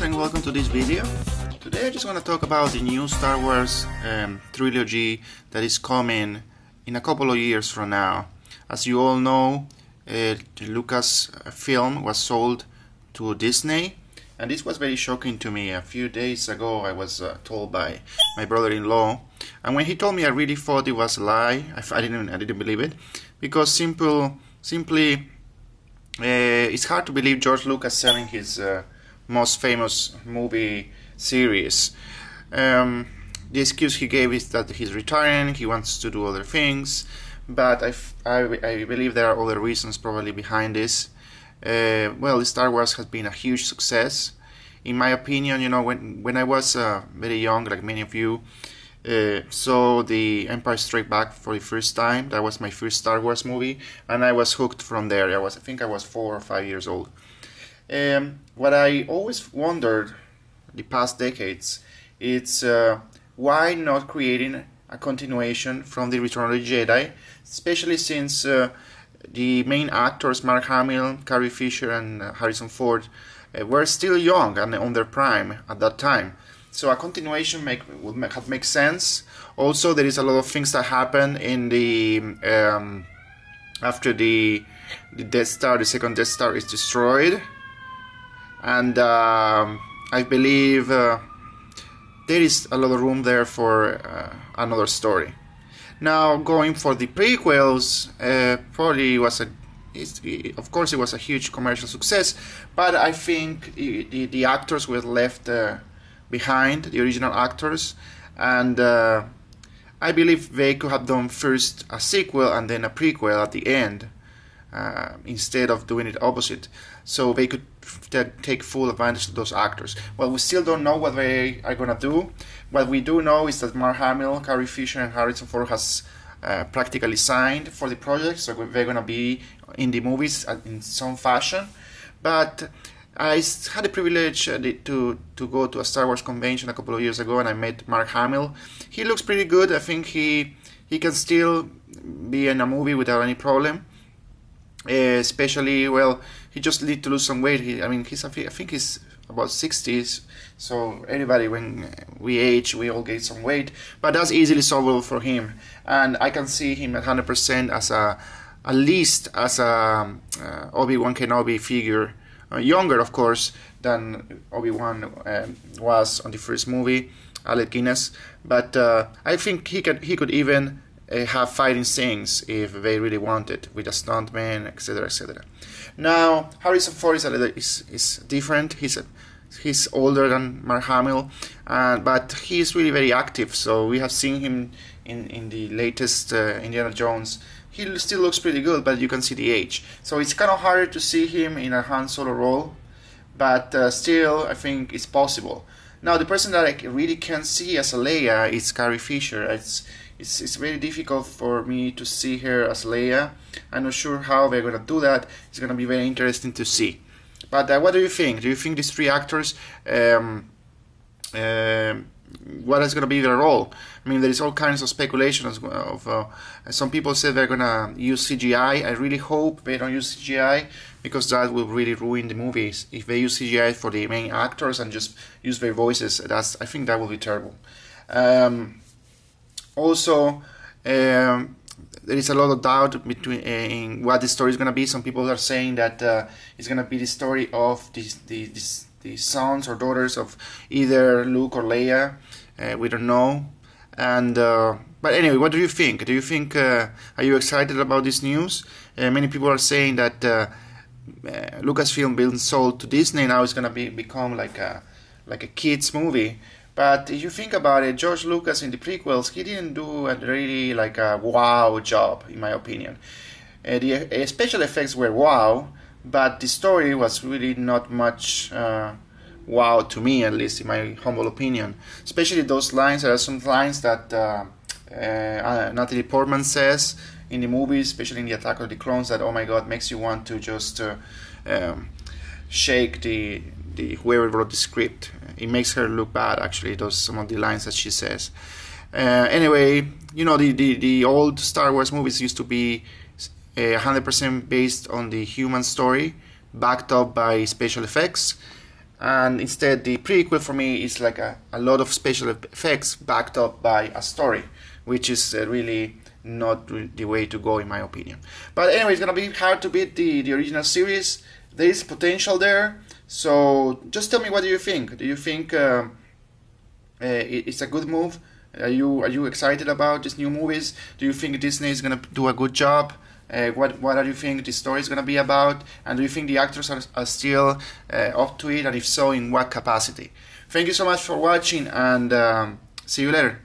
guys, and welcome to this video. Today I just want to talk about the new Star Wars trilogy that is coming in a couple of years from now. As you all know, the Lucasfilm was sold to Disney, and this was very shocking to me. A few days ago I was told by my brother-in-law, and when he told me I really thought it was a lie. I didn't believe it, because simply it's hard to believe George Lucas selling his most famous movie series. The excuse he gave is that he's retiring, he wants to do other things, but I believe there are other reasons probably behind this. Well, Star Wars has been a huge success. In my opinion, you know, when I was very young, like many of you, saw The Empire Strikes Back for the first time. That was my first Star Wars movie, and I was hooked from there. I think I was 4 or 5 years old. What I always wondered the past decades, it's why not creating a continuation from The Return of the Jedi, especially since the main actors, Mark Hamill, Carrie Fisher, and Harrison Ford, were still young and on their prime at that time. So a continuation would make sense. Also, there is a lot of things that happen in the after the Death Star, the second Death Star is destroyed, and I believe there is a lot of room there for another story. Now, going for the prequels, probably was of course it was a huge commercial success, but I think the actors were left behind, the original actors, and I believe they could have done first a sequel and then a prequel at the end, instead of doing it opposite, so they could take full advantage of those actors. Well, we still don't know what they are gonna do. What we do know is that Mark Hamill, Carrie Fisher, and Harrison Ford has practically signed for the project, so they're gonna be in the movies in some fashion. But I had the privilege to go to a Star Wars convention a couple of years ago, and I met Mark Hamill. He looks pretty good. I think he can still be in a movie without any problem. Especially, well, he just need to lose some weight. I think he's about 60s, so everybody, when we age, we all gain some weight, but that's easily solvable for him, and I can see him at 100% as at least as a Obi-Wan Kenobi figure, younger of course than Obi-Wan was on the first movie, Alec Guinness, but I think he could even have fighting scenes if they really wanted, with a stuntman, etc., etc. Now, Harrison Ford is different. He's older than Mark Hamill, but he's really very active. So we have seen him in the latest Indiana Jones. He still looks pretty good, but you can see the age. So it's kind of harder to see him in a Han Solo role, but still, I think it's possible. Now, the person that I really can't see as a Leia is Carrie Fisher. It's very difficult for me to see her as Leia. I'm not sure how they're going to do that. It's going to be very interesting to see. But what do you think? Do you think these three actors, what is going to be their role? I mean, there is all kinds of speculation of some people say they're going to use CGI. I really hope they don't use CGI, because that will really ruin the movies. If they use CGI for the main actors and just use their voices, I think that will be terrible. Also, there is a lot of doubt in what the story is going to be. Some people are saying that it's going to be the story of the sons or daughters of either Luke or Leia. We don't know. And but anyway, what do you think? Do you think are you excited about this news? Many people are saying that Lucasfilm being sold to Disney now is going to become like a kids movie. But if you think about it, George Lucas in the prequels, he didn't do a really like a wow job, in my opinion. The special effects were wow, but the story was really not much wow to me, at least in my humble opinion. Especially those lines. There are some lines that Natalie Portman says in the movie, especially in the Attack of the Clones, that, oh my God, makes you want to just shake the whoever wrote the script. It makes her look bad, actually, some of the lines that she says. Anyway, you know, the old Star Wars movies used to be 100% based on the human story, backed up by special effects. and instead the prequel for me is like a lot of special effects backed up by a story, which is really not the way to go in my opinion. But anyway, it's gonna be hard to beat the original series. There is potential there, so just tell me, what do you think? Do you think it's a good move? Are you excited about these new movies? Do you think Disney is gonna do a good job? What do you think the story is gonna be about? And do you think the actors are still up to it? And if so, in what capacity? Thank you so much for watching, and see you later.